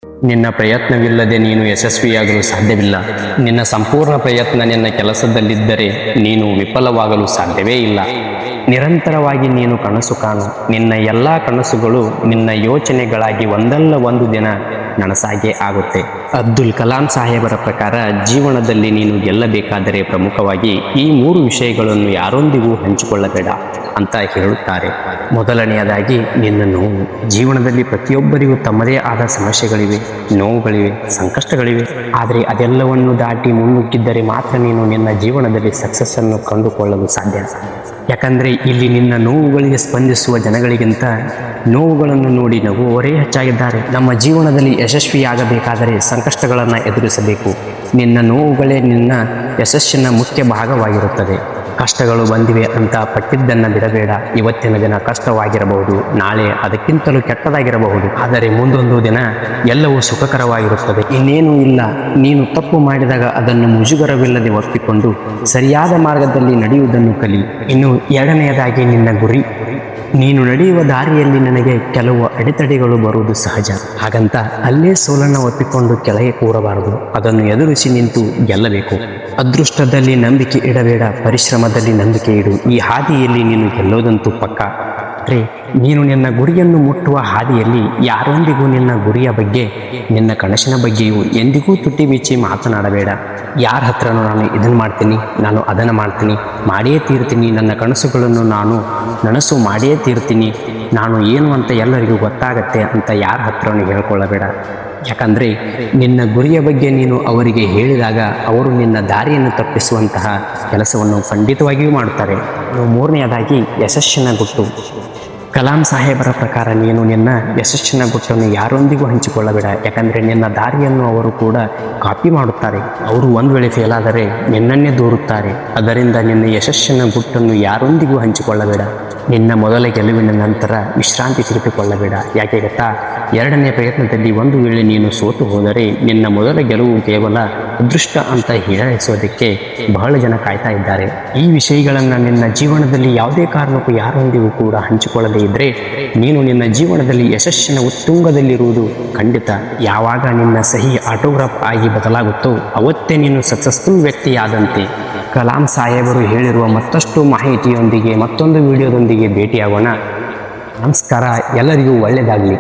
ನಿನ್ನ ಪ್ರಯತ್ನವಿಲ್ಲದೆ ನೀನು ಯಶಸ್ವಿಯಾಗಲು ಸಾಧ್ಯವಿಲ್ಲ. ನಿನ್ನ ಸಂಪೂರ್ಣ ಪ್ರಯತ್ನ ನಿನ್ನ ಕೆಲಸದಲ್ಲಿದ್ದರೆ ನೀನು ವಿಫಲವಾಗಲು ಸಾಧ್ಯವೇ ಇಲ್ಲ. ನಿರಂತರವಾಗಿ ನೀನು ಕನಸು ಕಾಣು. ನಿನ್ನ ಎಲ್ಲ ಕನಸುಗಳು ನಿನ್ನ ಯೋಚನೆಗಳಾಗಿ ಒಂದಲ್ಲ ಒಂದು ದಿನ ನನಸಾಗೇ ಆಗುತ್ತೆ. ಅಬ್ದುಲ್ ಕಲಾಂ ಸಾಹೇಬರ ಪ್ರಕಾರ ಜೀವನದಲ್ಲಿ ನೀನು ಗೆಲ್ಲಬೇಕಾದರೆ ಪ್ರಮುಖವಾಗಿ ಈ 3 ವಿಷಯಗಳನ್ನು ಯಾರೊಂದಿಗೂ ಹಂಚಿಕೊಳ್ಳಬೇಡ ಅಂತ ಹೇಳುತ್ತಾರೆ. ಮೊದಲನೆಯದಾಗಿ ನಿನ್ನ ನೋವು. ಜೀವನದಲ್ಲಿ ಪ್ರತಿಯೊಬ್ಬರಿಗೂ ತಮ್ಮದೇ ಆದ ಸಮಸ್ಯೆಗಳಿವೆ, ನೋವುಗಳಿವೆ, ಸಂಕಷ್ಟಗಳಿವೆ. ಆದರೆ ಅದೆಲ್ಲವನ್ನು ದಾಟಿ ಮುನ್ನುಗ್ಗಿದ್ದರೆ ಮಾತ್ರ ನೀನು ನಿನ್ನ ಜೀವನದಲ್ಲಿ ಸಕ್ಸಸ್ಸನ್ನು ಕಂಡುಕೊಳ್ಳಲು ಸಾಧ್ಯ. ಯಾಕಂದರೆ ಇಲ್ಲಿ ನಿನ್ನ ನೋವುಗಳಿಗೆ ಸ್ಪಂದಿಸುವ ಜನಗಳಿಗಿಂತ ನೋವುಗಳನ್ನು ನೋಡಿ ನಗುವವರೇ ಹೆಚ್ಚಾಗಿದ್ದಾರೆ. ನಮ್ಮ ಜೀವನದಲ್ಲಿ ಯಶಸ್ವಿಯಾಗಬೇಕಾದರೆ ಸಂಕಷ್ಟಗಳನ್ನು ಎದುರಿಸಬೇಕು. ನಿನ್ನ ನೋವುಗಳೇ ನಿನ್ನ ಯಶಸ್ಸಿನ ಮುಖ್ಯ ಭಾಗವಾಗಿರುತ್ತದೆ. ಕಷ್ಟಗಳು ಬಂದಿವೆ ಅಂತ ಪಟ್ಟಿದ್ದನ್ನು ಬಿಡಬೇಡ. ಇವತ್ತಿನ ದಿನ ಕಷ್ಟವಾಗಿರಬಹುದು, ನಾಳೆ ಅದಕ್ಕಿಂತಲೂ ಕೆಟ್ಟದಾಗಿರಬಹುದು. ಆದರೆ ಮುಂದೊಂದು ದಿನ ಎಲ್ಲವೂ ಸುಖಕರವಾಗಿರುತ್ತದೆ. ಇನ್ನೇನೂ ಇಲ್ಲ. ನೀನು ತಪ್ಪು ಮಾಡಿದಾಗ ಅದನ್ನು ಮುಜುಗರವಿಲ್ಲದೆ ಒಪ್ಪಿಕೊಂಡು ಸರಿಯಾದ ಮಾರ್ಗದಲ್ಲಿ ನಡೆಯುವುದನ್ನು ಕಲಿ. ಇನ್ನು ಎರಡನೆಯದಾಗಿ ನಿನ್ನ ಗುರಿ. ನೀನು ನಡೆಯುವ ದಾರಿಯಲ್ಲಿ ನನಗೆ ಕೆಲವು ಅಡೆತಡೆಗಳು ಬರುವುದು ಸಹಜ. ಹಾಗಂತ ಅಲ್ಲೇ ಸೋಲನ್ನು ಒಪ್ಪಿಕೊಂಡು ಕೆಳಗೆ ಕೂರಬಾರದು. ಅದನ್ನು ಎದುರಿಸಿ ನಿಂತು ಗೆಲ್ಲಬೇಕು. ಅದೃಷ್ಟದಲ್ಲಿ ನಂಬಿಕೆ ಇಡಬೇಡ, ಪರಿಶ್ರಮದಲ್ಲಿ ನಂಬಿಕೆ ಇಡು. ಈ ಹಾದಿಯಲ್ಲಿ ನೀನು ಗೆಲ್ಲೋದಂತೂ ಪಕ್ಕ. ನೀನು ನಿನ್ನ ಗುರಿಯನ್ನು ಮುಟ್ಟುವ ಹಾದಿಯಲ್ಲಿ ಯಾರೊಂದಿಗೂ ನಿನ್ನ ಗುರಿಯ ಬಗ್ಗೆ, ನಿನ್ನ ಕನಸಿನ ಬಗ್ಗೆಯೂ ಎಂದಿಗೂ ತುಟಿ ಬಿಚ್ಚಿ ಮಾತನಾಡಬೇಡ. ಯಾರ ಹತ್ರನೂ ನಾನು ಇದನ್ನು ಮಾಡ್ತೀನಿ, ನಾನು ಅದನ್ನು ಮಾಡ್ತೀನಿ, ಮಾಡಿಯೇ ತೀರ್ತೀನಿ, ನನ್ನ ಕನಸುಗಳನ್ನು ನಾನು ನನಸು ಮಾಡಿಯೇ ತೀರ್ತೀನಿ, ನಾನು ಏನು ಅಂತ ಎಲ್ಲರಿಗೂ ಗೊತ್ತಾಗತ್ತೆ ಅಂತ ಯಾರ ಹತ್ರನೂ ಹೇಳ್ಕೊಳ್ಳಬೇಡ. ಯಾಕಂದರೆ ನಿನ್ನ ಗುರಿಯ ಬಗ್ಗೆ ನೀನು ಅವರಿಗೆ ಹೇಳಿದಾಗ ಅವರು ನಿನ್ನ ದಾರಿಯನ್ನು ತಪ್ಪಿಸುವಂತಹ ಕೆಲಸವನ್ನು ಖಂಡಿತವಾಗಿಯೂ ಮಾಡುತ್ತಾರೆ. ಮೂರನೆಯದಾಗಿ ಯಶಸ್ಸಿನ ಗುಟ್ಟು. ಕಲಾಂ ಸಾಹೇಬರ ಪ್ರಕಾರ ನೀನು ನಿನ್ನ ಯಶಸ್ಸಿನ ಗುಟ್ಟನ್ನು ಯಾರೊಂದಿಗೂ ಹಂಚಿಕೊಳ್ಳಬೇಡ. ಯಾಕಂದರೆ ನಿನ್ನ ದಾರಿಯನ್ನು ಅವರು ಕೂಡ ಕಾಪಿ ಮಾಡುತ್ತಾರೆ. ಅವರು ಒಂದು ವೇಳೆ ಫೇಲ್ ಆದರೆ ನಿನ್ನನ್ನೇ ದೂರುತ್ತಾರೆ. ಅದರಿಂದ ನಿನ್ನ ಯಶಸ್ಸಿನ ಗುಟ್ಟನ್ನು ಯಾರೊಂದಿಗೂ ಹಂಚಿಕೊಳ್ಳಬೇಡ. ನಿನ್ನ ಮೊದಲ ಗೆಲುವಿನ ನಂತರ ವಿಶ್ರಾಂತಿ ತೆಗೆದುಕೊಳ್ಳಬೇಡ. ಯಾಕೆ ಗೊತ್ತಾ? ಎರಡನೇ ಪ್ರಯತ್ನದಲ್ಲಿ ಒಂದು ವೇಳೆ ನೀನು ಸೋತು ಹೋದರೆ ನಿನ್ನ ಮೊದಲ ಗೆಲುವು ಕೇವಲ ಅದೃಷ್ಟ ಅಂತ ಹೇಳಿಸೋದಕ್ಕೆ ಬಹಳ ಜನ ಕಾಯ್ತಾ ಇದ್ದಾರೆ. ಈ ವಿಷಯಗಳನ್ನು ನಿನ್ನ ಜೀವನದಲ್ಲಿ ಯಾವುದೇ ಕಾರಣಕ್ಕೂ ಯಾರೊಂದಿಗೂ ಕೂಡ ಹಂಚಿಕೊಳ್ಳದೇ ಇದ್ದರೆ ನೀನು ನಿನ್ನ ಜೀವನದಲ್ಲಿ ಯಶಸ್ಸಿನ ಉತ್ತುಂಗದಲ್ಲಿರುವುದು ಖಂಡಿತ. ಯಾವಾಗ ನಿನ್ನ ಸಹಿ ಆಟೋಗ್ರಾಫ್ ಆಗಿ ಬದಲಾಗುತ್ತೋ ಅವತ್ತೇ ನೀನು ಸಕ್ಸಸ್ಫುಲ್ ವ್ಯಕ್ತಿಯಾದಂತೆ. ಕಲಾಂ ಸಾಹೇಬರು ಹೇಳಿರುವ ಮತ್ತಷ್ಟು ಮಾಹಿತಿಯೊಂದಿಗೆ ಮತ್ತೊಂದು ವಿಡಿಯೋದೊಂದಿಗೆ ಭೇಟಿಯಾಗೋಣ. ನಮಸ್ಕಾರ. ಎಲ್ಲರಿಗೂ ಒಳ್ಳೆಯದಾಗಲಿ.